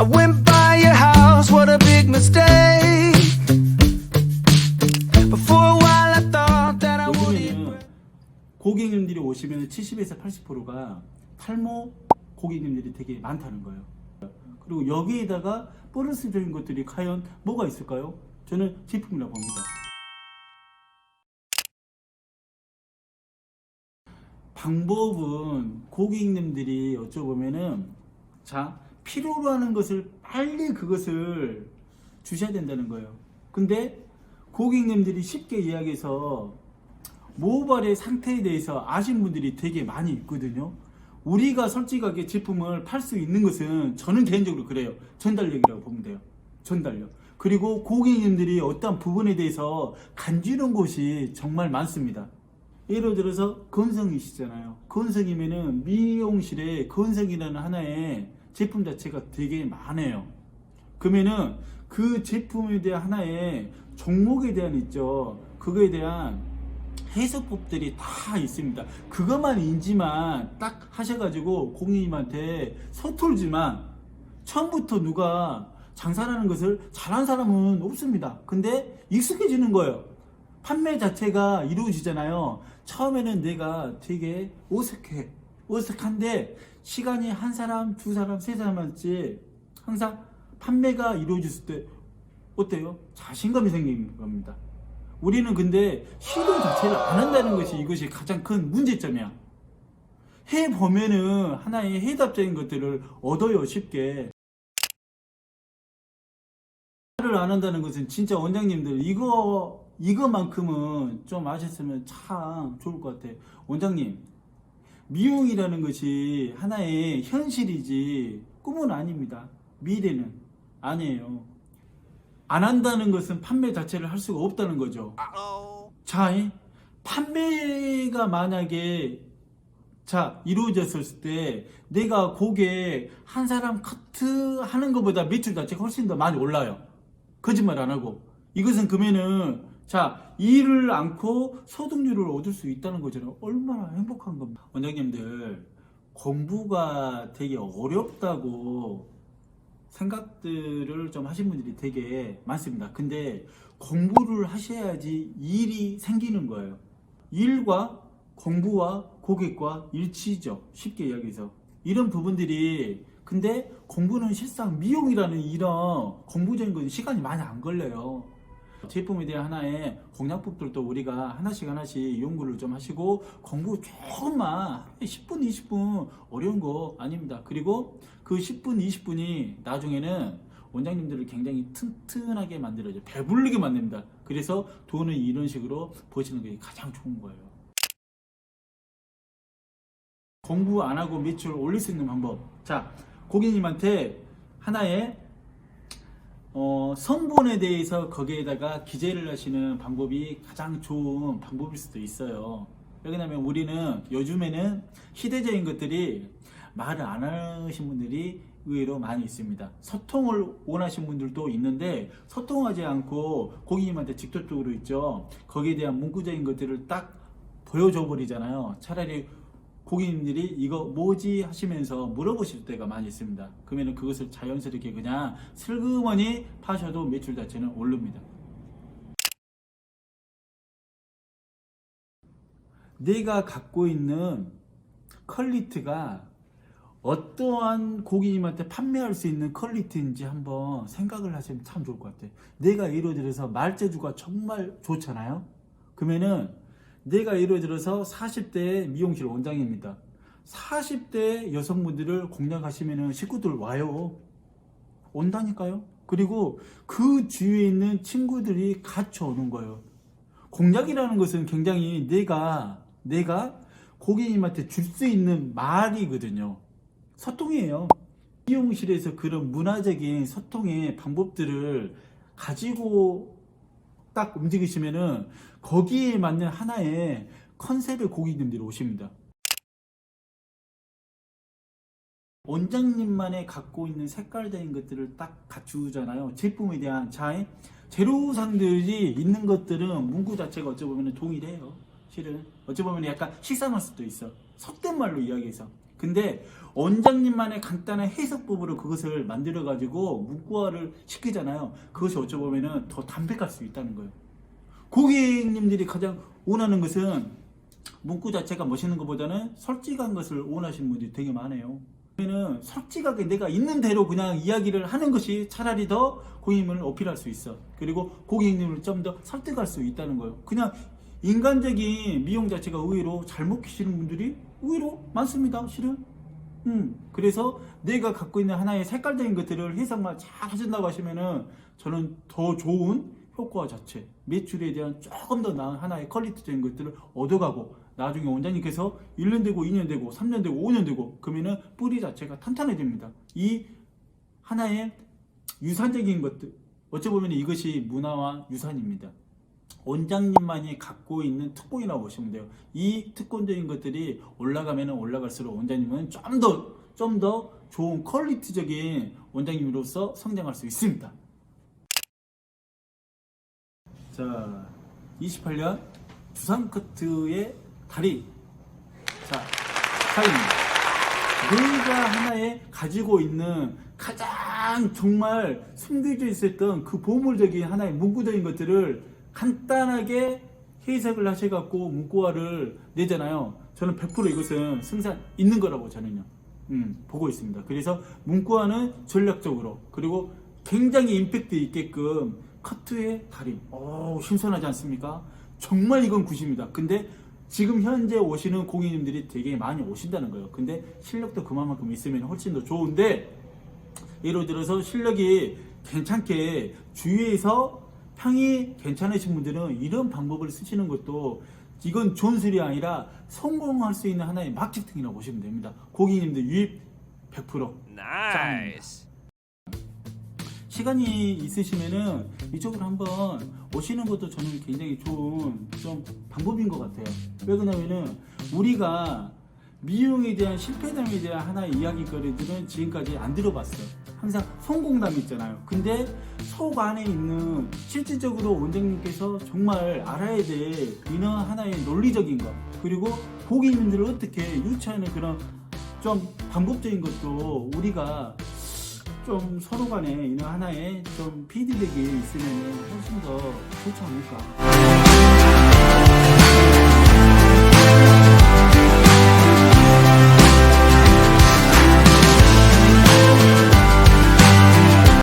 I went by your house, what a big mistake. But for a while I thought that I would. 요즘에는 고객님들이 오시면 70에서 80%가 탈모 고객님들이 되게 많다는 거예요. 그리고 여기에다가 보너스적인 것들이 과연 뭐가 있을까요? 저는 제품이라고 봅니다. 방법은 고객님들이 어쩌보면은 필요로 하는 것을 빨리 그것을 주셔야 된다는 거예요. 근데 고객님들이 쉽게 이야기해서 모발의 상태에 대해서 아신 분들이 되게 많이 있거든요. 우리가 솔직하게 제품을 팔 수 있는 것은 저는 개인적으로 그래요. 전달력이라고 보면 돼요. 전달력. 그리고 고객님들이 어떤 부분에 대해서 간지러운 곳이 정말 많습니다. 예를 들어서 건성이시잖아요. 건성이면은 미용실에 건성이라는 하나의 제품 자체가 되게 많아요. 그러면은 그 제품에 대한 하나의 종목에 대한 있죠. 그거에 대한 해석법들이 다 있습니다. 그것만 인지만 딱 하셔가지고 고객님한테 서툴지만 처음부터 누가 장사라는 것을 잘한 사람은 없습니다. 근데 익숙해지는 거예요. 판매 자체가 이루어지잖아요. 처음에는 내가 되게 어색한데 시간이 한 사람, 두 사람, 세 사람 할지 항상 판매가 이루어졌을 때 어때요? 자신감이 생기는 겁니다. 우리는 근데 시도 자체를 안 한다는 것이 이것이 가장 큰 문제점이야. 해보면은 하나의 해답적인 것들을 얻어요, 쉽게. 말을 안 한다는 것은 진짜 원장님들 이거만큼은 좀 아셨으면 참 좋을 것 같아. 원장님, 미용이라는 것이 하나의 현실이지 꿈은 아닙니다. 미래는 아니에요. 안 한다는 것은 판매 자체를 할 수가 없다는 거죠. 자, 판매가 만약에 이루어졌을 때 내가 고객 한 사람 커트 하는 것보다 매출 자체가 훨씬 더 많이 올라요. 거짓말 안 하고. 이것은 그러면은 일을 않고 소득률을 얻을 수 있다는 거잖아요. 얼마나 행복한 겁니다. 원장님들, 공부가 되게 어렵다고 생각들을 좀 하신 분들이 되게 많습니다. 근데 공부를 하셔야지 일이 생기는 거예요. 일과 공부와 고객과 일치죠. 쉽게 이야기해서. 이런 부분들이, 근데 공부는 실상 미용이라는 이런 공부적인 건 시간이 많이 안 걸려요. 제품에 대한 하나의 공략법들도 우리가 하나씩 연구를 좀 하시고 공부 조금만 10분, 20분 어려운 거 아닙니다. 그리고 그 10분, 20분이 나중에는 원장님들을 굉장히 튼튼하게 만들어줘요. 배부르게 만듭니다. 그래서 돈은 이런 식으로 버시는 게 가장 좋은 거예요. 공부 안 하고 매출 올릴 수 있는 방법. 고객님한테 하나의 성분에 대해서 거기에다가 기재를 하시는 방법이 가장 좋은 방법일 수도 있어요. 왜냐하면 우리는 요즘에는 시대적인 것들이 말을 안 하신 분들이 의외로 많이 있습니다. 소통을 원하시는 분들도 있는데 소통하지 않고 고객님한테 직접적으로 있죠. 거기에 대한 문구적인 것들을 딱 보여줘 버리잖아요. 차라리 고객님들이 이거 뭐지 하시면서 물어보실 때가 많이 있습니다. 그러면 그것을 자연스럽게 그냥 슬그머니 파셔도 매출 자체는 오릅니다. 내가 갖고 있는 퀄리티가 어떠한 고객님한테 판매할 수 있는 퀄리티인지 한번 생각을 하시면 참 좋을 것 같아요. 내가 예를 들어서 말재주가 정말 좋잖아요. 그러면은 내가 예를 들어서 40대 미용실 원장입니다. 40대 여성분들을 공략하시면 식구들 와요. 온다니까요. 그리고 그 주위에 있는 친구들이 같이 오는 거예요. 공략이라는 것은 굉장히 내가 고객님한테 줄 수 있는 말이거든요. 소통이에요. 미용실에서 그런 문화적인 소통의 방법들을 가지고 딱 움직이시면은 거기에 맞는 하나의 컨셉의 고객님들이 오십니다. 원장님만의 갖고 있는 색깔적인 것들을 딱 갖추잖아요. 제품에 대한 재료상들이 있는 것들은 문구 자체가 어찌 보면 동일해요. 실은 어찌 보면 약간 식상할 수도 있어. 속된 말로 이야기해서. 근데 원장님만의 간단한 해석법으로 그것을 만들어 가지고 문구화를 시키잖아요. 그것이 어쩌보면은 더 담백할 수 있다는 거예요. 고객님들이 가장 원하는 것은 문구 자체가 멋있는 것보다는 솔직한 것을 원하시는 분들이 되게 많아요. 그러면은 솔직하게 내가 있는 대로 그냥 이야기를 하는 것이 차라리 더 고객님을 어필할 수 있어. 그리고 고객님을 좀 더 설득할 수 있다는 거예요. 그냥 인간적인 미용 자체가 의외로 잘 먹히시는 분들이 의외로 많습니다. 실은. 그래서 내가 갖고 있는 하나의 색깔적인 것들을 해석만 잘 하신다고 하시면은 저는 더 좋은 효과 자체, 매출에 대한 조금 더 나은 하나의 퀄리티적인 것들을 얻어가고 나중에 원장님께서 1년 되고 2년 되고 3년 되고 5년 되고 그러면은 뿌리 자체가 탄탄해집니다. 이 하나의 유산적인 것들, 어찌 보면 이것이 문화와 유산입니다. 원장님만이 갖고 있는 특권이라고 보시면 돼요. 이 특권적인 것들이 올라가면 올라갈수록 원장님은 좀 더 좋은 퀄리티적인 원장님으로서 성장할 수 있습니다. 자, 28년 두산 커트의 달인. 자, 사입니다. 내가 하나에 가지고 있는 가장 정말 숨겨져 있었던 그 보물적인 하나의 문구적인 것들을 간단하게 해석을 하셔갖고 문구화를 내잖아요. 저는 100% 이것은 승산 있는 거라고 저는요 보고 있습니다. 그래서 문구화는 전략적으로 그리고 굉장히 임팩트 있게끔 커트의 달인. 신선하지 않습니까? 정말 이건 굿입니다. 근데 지금 현재 오시는 고객님들이 되게 많이 오신다는 거예요. 근데 실력도 그만큼 있으면 훨씬 더 좋은데, 예를 들어서 실력이 괜찮게 주위에서 평이 괜찮으신 분들은 이런 방법을 쓰시는 것도 이건 존술이 아니라 성공할 수 있는 하나의 마케팅이라고 보시면 됩니다. 고객님들 유입 100% 나이스. 시간이 있으시면은 이쪽으로 한번 오시는 것도 저는 굉장히 좋은 좀 방법인 것 같아요. 왜 그러냐면은 우리가 미용에 대한 실패담에 대한 하나의 이야기거리들은 지금까지 안 들어봤어요. 항상 성공담이 있잖아요. 근데 속 안에 있는 실질적으로 원장님께서 정말 알아야 될 이런 하나의 논리적인 것, 그리고 고객님들을 어떻게 유치하는 그런 좀 방법적인 것도 우리가 좀 서로 간에 이런 하나의 좀 피드백이 있으면 훨씬 더 좋지 않을까.